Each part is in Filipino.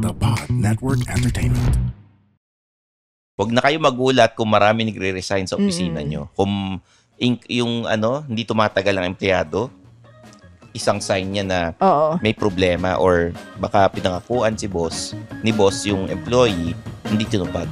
The Pod Network Entertainment. Huwag na kayo magulat kung marami nagre-resign sa opisina nyo. Kung hindi tumatagal ang empleyado, isang sign niya na may problema or baka pinangakuan ni boss yung employee, hindi tinupad.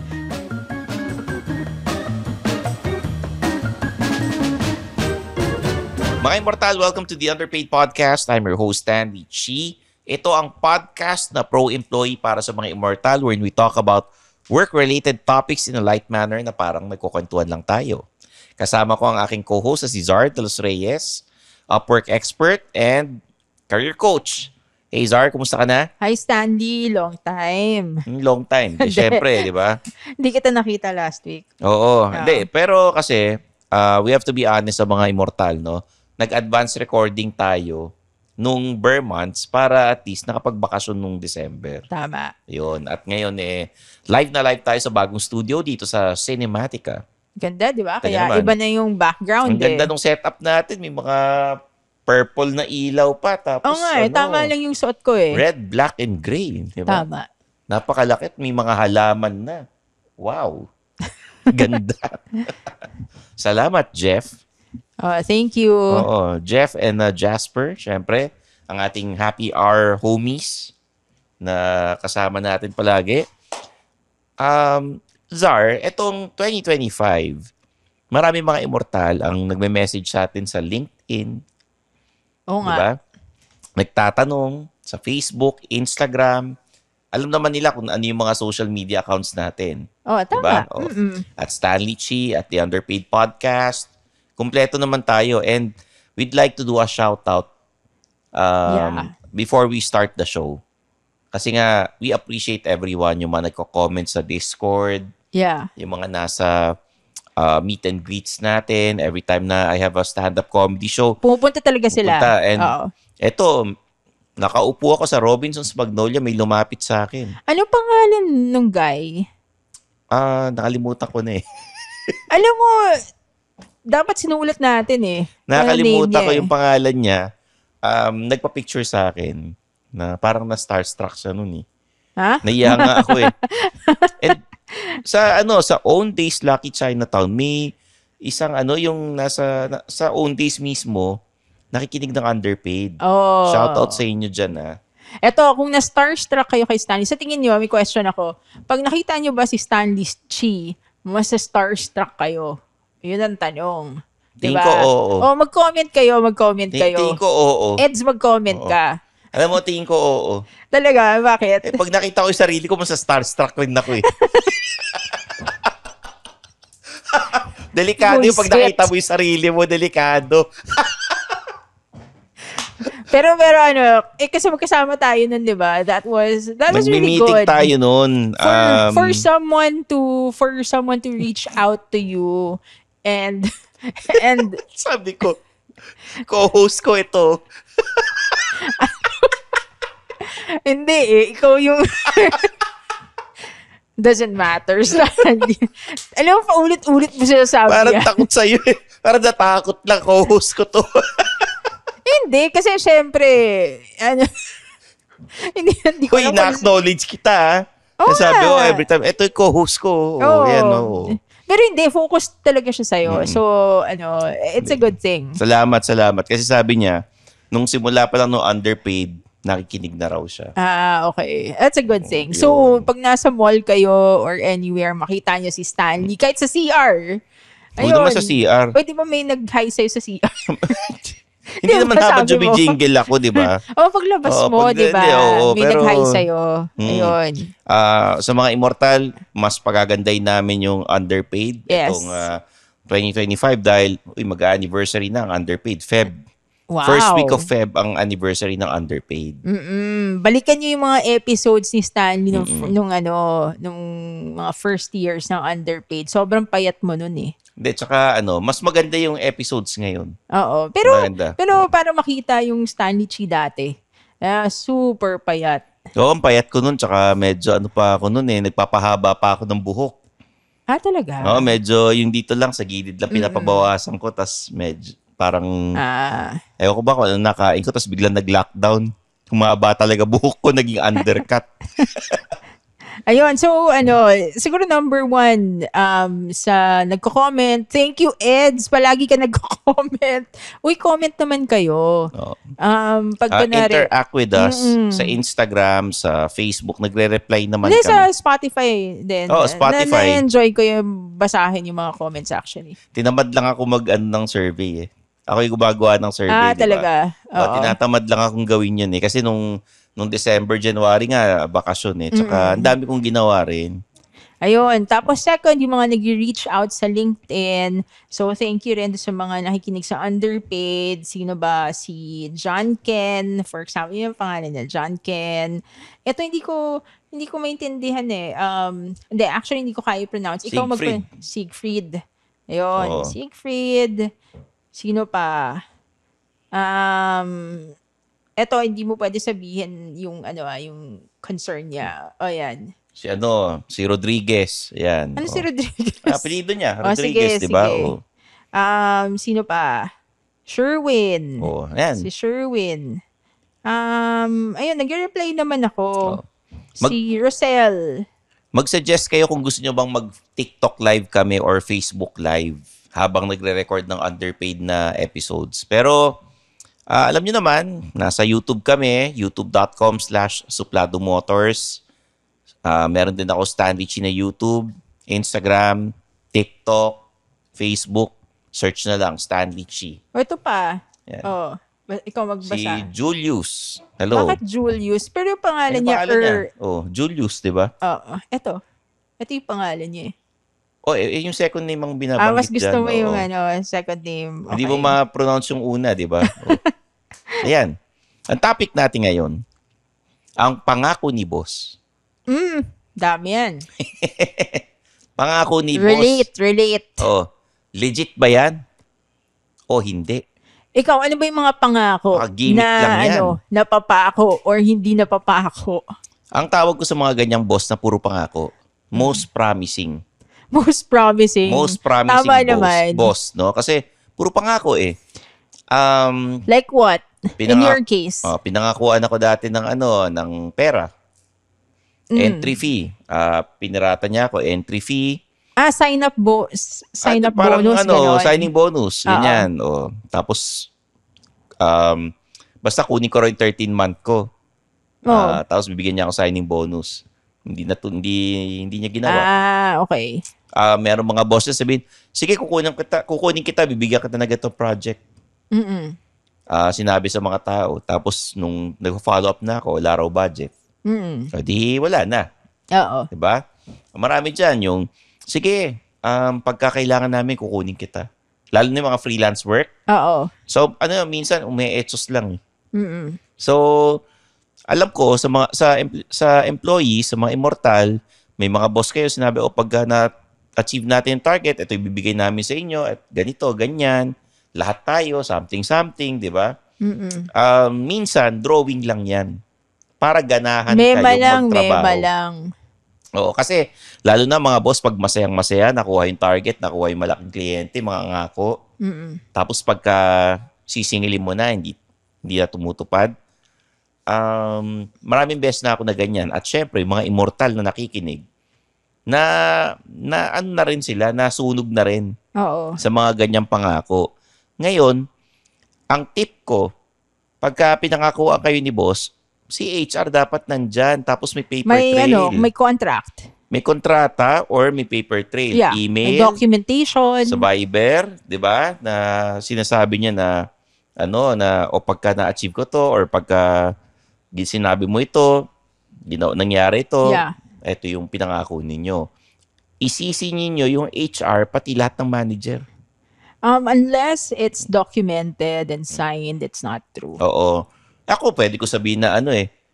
Mga Immortal, welcome to the Underpaid Podcast. I'm your host, Stanley Chi. Ito ang podcast na pro-employee para sa mga Immortal wherein we talk about work-related topics in a light manner na parang nagkukwentuhan lang tayo. Kasama ko ang aking co-host si Zar de los Reyes, Upwork expert and career coach. Hey Zar, kumusta ka na? Hi Stanley, long time. Long time. Siyempre, di ba? Hindi kita nakita last week. Oo. Hindi, pero kasi we have to be honest sa mga Immortal, no? Nag-advance recording tayo nung bare months para at least nakapagbakasyon nung December. Tama. Yun. At ngayon live na live tayo sa bagong studio dito sa Cinematica. Ganda, di ba? Kaya iba na yung background. Ang ganda nung setup natin. May mga purple na ilaw pa. Tapos tama lang yung suot ko eh. Red, black, and gray. Diba? Tama. Napakalakit. May mga halaman na. Wow. Ganda. Salamat, Jeff. Thank you. Oo, Jeff and Jasper, syempre, ang ating happy hour homies na kasama natin palagi. Zar, etong 2025, marami mga Immortal ang nagme-message sa atin sa LinkedIn. Oo nga. Diba? Nagtatanong sa Facebook, Instagram. Alam naman nila kung ano yung mga social media accounts natin. Tama. Diba? At Stanley Chi, at the Underpaid Podcast. Kumpleto naman tayo and we'd like to do a shout-out before we start the show. Kasi nga, we appreciate everyone, yung mga nagko-comment sa Discord, yung mga nasa meet and greets natin, every time na I have a stand-up comedy show. Pumupunta talaga sila. And eto, nakaupo ako sa Robinson's Magnolia, may lumapit sa akin. Anong pangalan nung guy? Nakalimutan ko na eh. Alam mo, dapat sinulat natin eh. Nakalimutan ko yung pangalan niya. Nagpa-picture sa akin na parang na-starstruck siya nun eh. Ha? Naiya nga ako eh. And sa Own Days Lucky Chinatown, may isang yung sa Own Days mismo, nakikinig ng Underpaid. Shoutout sa inyo dyan Eto, kung na-starstruck kayo kay Stanley, sa tingin nyo, may question ako. Pag nakita nyo ba si Stanley Chi, mas starstruck kayo? Yun ang tanong. Tingin diba? ko oo. Mag-comment kayo. Tingin ko oo. Eds, mag-comment ka. Alam mo, tingin ko oo. Talaga? Bakit? Pag nakita ko yung sarili ko, mas starstruck rin ako eh. Delikado yung pag nakita mo yung sarili mo, delikado. Pero kasi magkasama tayo nun, di ba? That was really good. Nagmi-meeting tayo nun. For someone to reach out to you and sabi ko, co-host ko ito. Hindi ikaw yung doesn't matter. Alam mo, paulit-ulit mo siya sabi. Parang takot sa'yo eh. Parang natakot lang, co-host ko to. Hindi, kasi syempre, hindi ko na-acknowledge kita Sabi ko, every time, ito yung co-host ko. Pero hindi, focus talaga siya sa'yo. So, it's a good thing. Salamat. Kasi sabi niya, nung simula pa lang nung Underpaid, nakikinig na raw siya. Okay. That's a good thing. So, pag nasa mall kayo or anywhere, makita niyo si Stanley, kahit sa CR. Ayun. Naman sa CR. Pwede ba may nag-hi sa'yo sa CR? Hindi naman habang may jingle ako, di ba? Paglabas mo, di ba? May nag-hi sa'yo. Ayun. Sa mga Immortal, mas pagaganday namin yung Underpaid. Yes. Itong 2025 dahil mag-anniversary na ang Underpaid. Feb. Wow. First week of Feb ang anniversary ng Underpaid. Balikan niyo yung mga episodes ni Stanley nung mga first years ng Underpaid. Sobrang payat mo nun eh. Hindi, tsaka mas maganda yung episodes ngayon. Oo. Pero para makita yung Stanley Chi dati, super payat. Oo, ang payat ko nun, tsaka medyo pa ako nun nagpapahaba pa ako ng buhok. Talaga? Oo, medyo yung dito lang, sa gilid lang pinapabawasan ko, tas medyo parang, ewan ko ba kung ano nakain ko, tas biglang nag-lockdown. Humaba talaga buhok ko, naging undercut. Ayun, so siguro number one, sa nagko-comment, thank you Eds, palagi ka nagko-comment. Uy, comment naman kayo. Oh. Pag kunwari, Interact with us sa Instagram, sa Facebook, nagre-reply naman hindi, kami. sa Spotify din. Oh, Spotify. Na-enjoy ko yung basahin yung mga comments actually. Tinamad lang ako ng survey eh. Ako yung gumagawa ng survey, di ba? Talaga? Oo. Tinatamad lang akong gawin yun eh. Kasi nung December, January nga, bakasyon eh. Tsaka ang dami kong ginawa rin. Ayun. Tapos second, yung mga nag-reach out sa LinkedIn. So, thank you rin sa mga nakikinig sa Underpaid. Sino ba? Si John Ken. For example, yung pangalan niya, John Ken. Ito, hindi ko maintindihan eh. Hindi, actually, hindi ko kaya pronounce. Ikaw Siegfried. Ayun. Oo. Siegfried. Sino pa? Eto, hindi mo pwede sabihin yung yung concern niya. O, yan. Si Rodriguez. Ayan. Ano si Rodriguez? Apelido niya, Sige, Rodriguez, di ba? sige. Oh. Sino pa? Sherwin. Oh, ayan. Si Sherwin. Ayun, nag-reply naman ako. Si Rosel. Mag-suggest kayo kung gusto nyo bang mag-TikTok live kami or Facebook live habang nagre-record ng underpaid na episodes. Pero, alam nyo naman, nasa YouTube kami, youtube.com/supladomotors. Meron din ako Stanley Chi na YouTube, Instagram, TikTok, Facebook. Search na lang, Stanley Chi. O, ito pa. Yan. Oh, ikaw magbasa. Si Julius. Hello. Bakit Julius? Pero yung pangalan Ano niya, pangalan niya? Oh, Julius, di ba? Oo, ito. Ito yung pangalan niya eh. Oh, yung second name ang binabanggit Mas gusto dyan. mo yung Oo. second name. Okay. Hindi mo ma-pronounce yung una, di ba? Oh. Ayan. Ang topic natin ngayon, ang pangako ni boss. Dami yan. Pangako ni Relate. boss. Oh, legit ba yan? O hindi? Ikaw, ano ba yung mga pangako Gimmick lang yan. napapako or hindi napapako? Ang tawag ko sa mga ganyang boss na puro pangako, most promising. Most promising. Most promising Tama naman. boss, no? Kasi puro pangako eh. Like what? In your case? Pinangakuan ako dati ng pera. Entry fee. Pinirata niya ako, entry fee. Sign up Parang bonus, gano'n. signing bonus, ganyan. Tapos, basta kunin ko rin 13-month ko. Tapos bibigyan niya ako signing bonus. Hindi niya ginawa. Okay. Meron mga bosses sabihin, sige, kukunin kita, bibigyan kita na ganitong project. Sinabi sa mga tao. Tapos, nung nag-follow up na ako, wala raw budget. So, di wala na. Oo. Diba? Marami dyan yung, sige, pagkakailangan namin, kukunin kita. Lalo na yung mga freelance work. Oo. So, minsan, umi-etsos lang. So, alam ko, sa employees, sa mga immortal, may mga boss kayo, sinabi, pagka na-achieve natin yung target, ito ibibigay namin sa inyo, at ganito, ganyan. Lahat tayo, something, di ba? Minsan, drawing lang yan. Para ganahan kayo magtrabaho. Mema lang. Oo, kasi lalo na mga boss, pag masayang-masaya, nakuha yung target, nakuha yung malaking kliyente, mga ngako. Tapos pagka sisingilin mo na, hindi na tumutupad. Maraming beses na ako na ganyan. At syempre, mga immortal na nakikinig, na rin sila, nasunog na rin sa mga ganyang pangako. Ngayon, ang tip ko, pagka pinangakuan kayo ni boss, si HR dapat nandyan, tapos may paper trail. May contract. May kontrata or may paper trail. Yeah. Email. May documentation. Sa Viber, di ba? Na sinasabi niya na, pagka na-achieve ko to, or pagka sinabi mo ito, nangyari ito, ito yung pinangako ninyo. Isisi ninyo yung HR, pati lahat ng manager. Unless it's documented and signed, it's not true. Oo. Ako, pwede ko sabihin na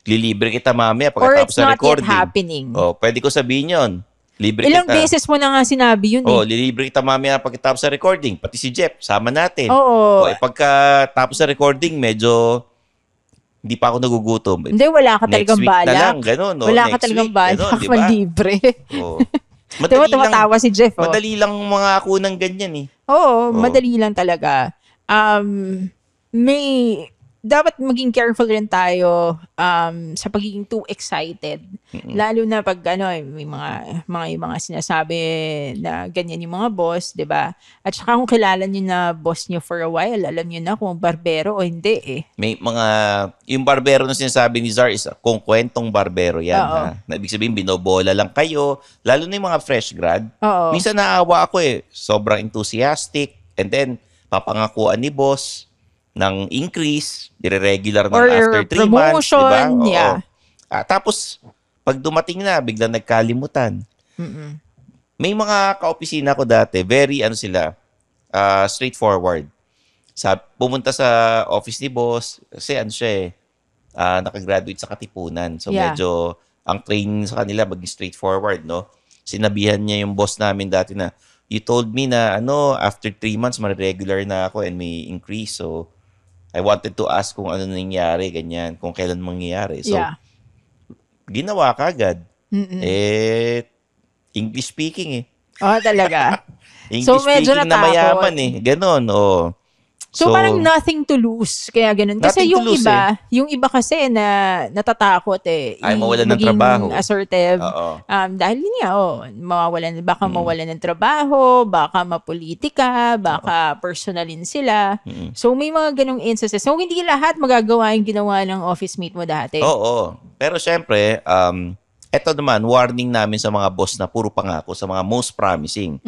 lilibre kita mamaya Or pagkatapos it's sa not recording. yet happening. Pwede ko sabihin yun. Libre Ilang kita. beses mo na nga sinabi yun Lilibre kita mamaya pagkatapos sa recording. Pati si Jeff, sama natin. Oo. Pagkatapos sa recording, medyo hindi pa ako nagugutom. Hindi, wala ka talagang Next week balak. na lang, ganun. Wala ka Next talagang week, balak. ganun, diba? Manlibre. Madali lang. Tumatawa si Jeff. Madali lang mga ako ng ganyan eh. Oo, madali lang talaga. May dapat maging careful rin tayo sa pagiging too excited. Lalo na pag may mga sinasabi na ganyan yung mga boss, 'di ba? At saka kung kilala niyo na boss niyo for a while, alam niyo na kung barbero o hindi eh. May mga, yung barbero na sinasabi ni Zar is kung kwentong barbero yan. Oo. Ha? Na ibig sabihin, binobola lang kayo. Lalo na yung mga fresh grad. Oo. Minsan naawa ako eh. Sobrang enthusiastic. And then, papangakuan ni boss ng increase, dire-regular ng Or after 3 months, di ba? promotion, Oo. yeah. Tapos, pag dumating na, biglang nagkalimutan. May mga kaopisina ko dati, very straightforward. Pumunta sa office ni boss, kasi siya nakagraduate sa Katipunan. So Yeah. medyo, ang training sa kanila, maging straightforward, no? Sinabihan niya yung boss namin dati na, you told me na, after 3 months, regular na ako and may increase. So, I wanted to ask kung ano nangyari, ganyan, kung kailan mangyayari. So, Yeah. ginawa ka agad. English speaking eh. Oh, talaga. English So, medyo speaking na natakot. mayaman eh. Ganon, oh. So, parang nothing to lose. Kaya ganun. Kasi Nothing to lose, yung iba kasi na natatakot eh. Ay, mawalan ng maging trabaho. assertive. Oo. Dahil yun nga, baka mawalan ng trabaho, baka mapolitika, baka personalin sila. So, may mga ganung instances. So, hindi lahat magagawa yung ginawa ng office mate mo dati. Oo. Pero syempre, eto naman, warning namin sa mga boss na puro pangako, sa mga most promising.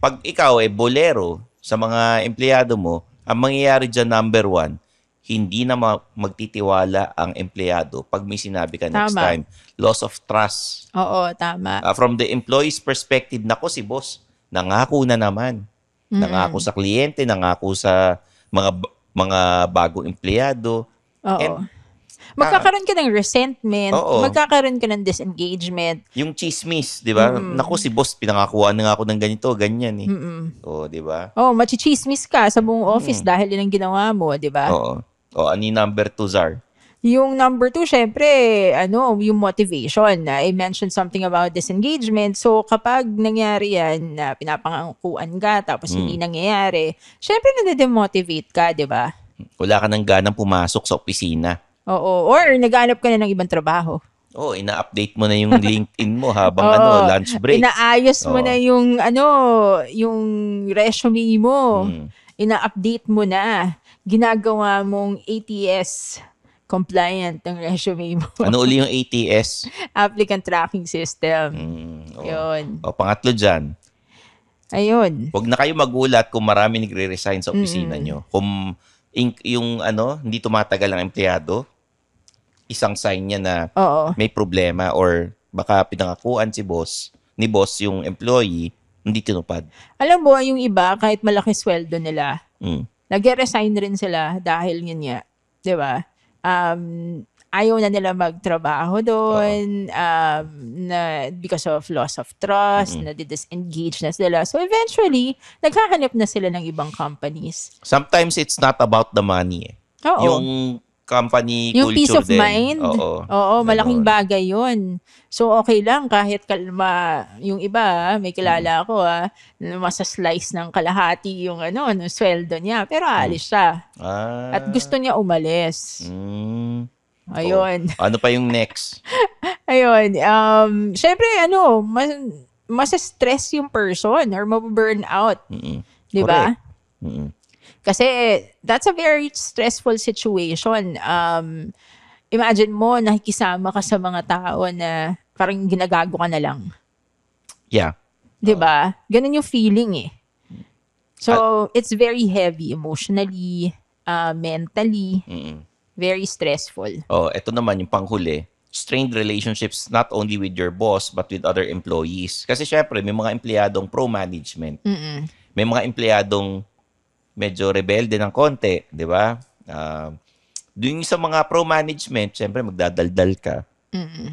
Pag ikaw bolero sa mga empleyado mo, ang mangyayari dyan, number 1, hindi na magtitiwala ang empleyado pag may sinabi ka next Tama. time. Loss of trust. Oo, tama. From the employee's perspective, nako si boss, nangako na naman. Nangako sa kliyente, nangako sa mga bagong empleyado. Oo. And, Magkakaroon ka ng resentment, Oo. magkakaroon ka ng disengagement. yung chismis, di ba? Naku, si boss, pinangakuha na nga ako ng ganito, ganyan eh. Oo, di ba? Oh, machichismis ka sa buong office dahil yun ang ginawa mo, di ba? Oo. Ano yung number 2, Zar? Yung number 2, syempre, yung motivation. I mentioned something about disengagement. So, kapag nangyari yan, na pinapangakuan ka, tapos hindi nangyayari, syempre, nade-demotivate ka, di ba? Wala ka nang ganang pumasok sa opisina. Oo. Or, naghanap ka na ng ibang trabaho. Oo, ina-update mo na yung LinkedIn mo habang Oo. lunch break. Inaayos mo Oo. na yung resume mo. Ina-update mo na. Ginagawa mong ATS compliant ang resume mo. Ano uli yung ATS? Applicant tracking system. Oo. Yun. Pangatlo dyan, Ayun. huwag na kayo magulat kung marami nagre-resign sa opisina nyo. Kung hindi tumatagal ang empleyado, isang sign niya na Oo. may problema or baka pinangakuan ni boss yung employee, hindi tinupad. Alam mo, yung iba, kahit malaki sweldo nila, Mm. nag-resign rin sila dahil yun nga. Di ba? Ayaw na nila magtrabaho doon na because of loss of trust, na disengage na sila. So eventually, naghahanap na sila ng ibang companies. Sometimes it's not about the money. Oo. Yung company Yung peace culture of din. mind. Oo, malaking Ganon. bagay yun. So, okay lang kahit yung iba, may kilala ako, masaslice ng kalahati yung ng sweldo niya. Pero alis siya. At gusto niya umalis. Ayun. Ano pa yung next? Ayun. Syempre, mas-stress yung person or maburn out. Di ba? Mm-mm. Kasi that's a very stressful situation. Imagine mo, nakikisama ka sa mga tao na parang ginagago ka na lang. Yeah. 'Di ba? Ganun yung feeling eh. So, it's very heavy emotionally, mentally, very stressful. Ito naman yung panghuli. Strained relationships not only with your boss but with other employees. Kasi syempre, may mga empleyadong pro-management. May mga empleyadong medyo rebelde ng konti, di ba? Doon sa mga pro-management, syempre magdadaldal ka.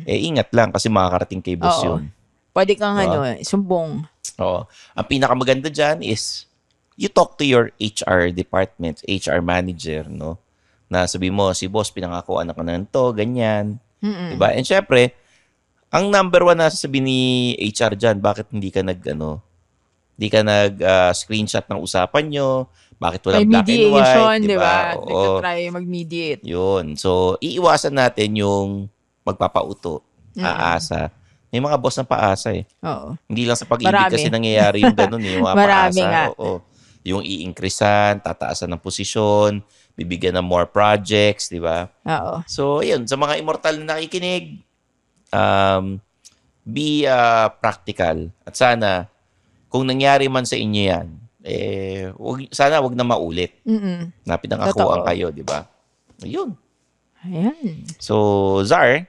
Ingat lang kasi makakarating kay boss Oo. yun. Pwede kang sumbong. Oo. Ang pinakamaganda dyan is you talk to your HR department, HR manager, no? Na sabi mo, si boss, pinangakuan ako na to, ganyan. Diba? And syempre, ang number 1 na sasabihin ni HR dyan, bakit hindi ka screenshot ng usapan nyo, Bakit May walang black and white, mediation, di di ba? ba? Oo. Nagtatry mag-mediate. Yun. So, iiwasan natin yung magpapauto, aasa. May mga boss na paasa eh. Oo. Hindi lang sa pag-ibig Marami. kasi nangyayari yung ganun eh. Yung mga Marami paasa. nga. Oo. Yung i-increasean, tataasan ng posisyon, bibigyan ng more projects, di ba? Oo. So, yun. Sa mga immortal na nakikinig, be practical. At sana, kung nangyari man sa inyo yan, sana wag na maulit na pinangakuan Totoo. kayo, di ba? Ayun. Ayan. So, Zar,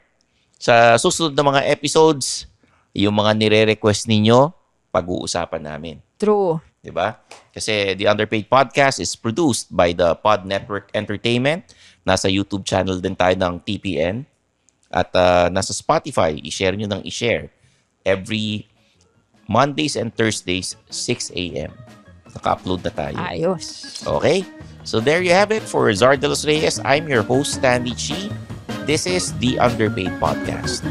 sa susunod na mga episodes, yung mga nire-request ninyo, pag-uusapan namin. True. Di ba? Kasi The Underpaid Podcast is produced by the Pod Network Entertainment. Nasa YouTube channel din tayo ng TPN. At nasa Spotify, i-share nyo ng i-share. Every Mondays and Thursdays, 6 a.m. Naka-upload na tayo. Ayos. Okay? So there you have it. For Zar de los Reyes, I'm your host, Stanley Chi. This is The Underpaid Podcast.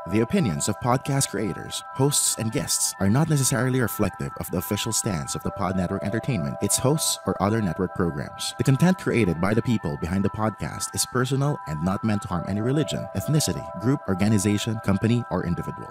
The opinions of podcast creators, hosts, and guests are not necessarily reflective of the official stance of the Pod Network Entertainment, its hosts, or other network programs. The content created by the people behind the podcast is personal and not meant to harm any religion, ethnicity, group, organization, company, or individual.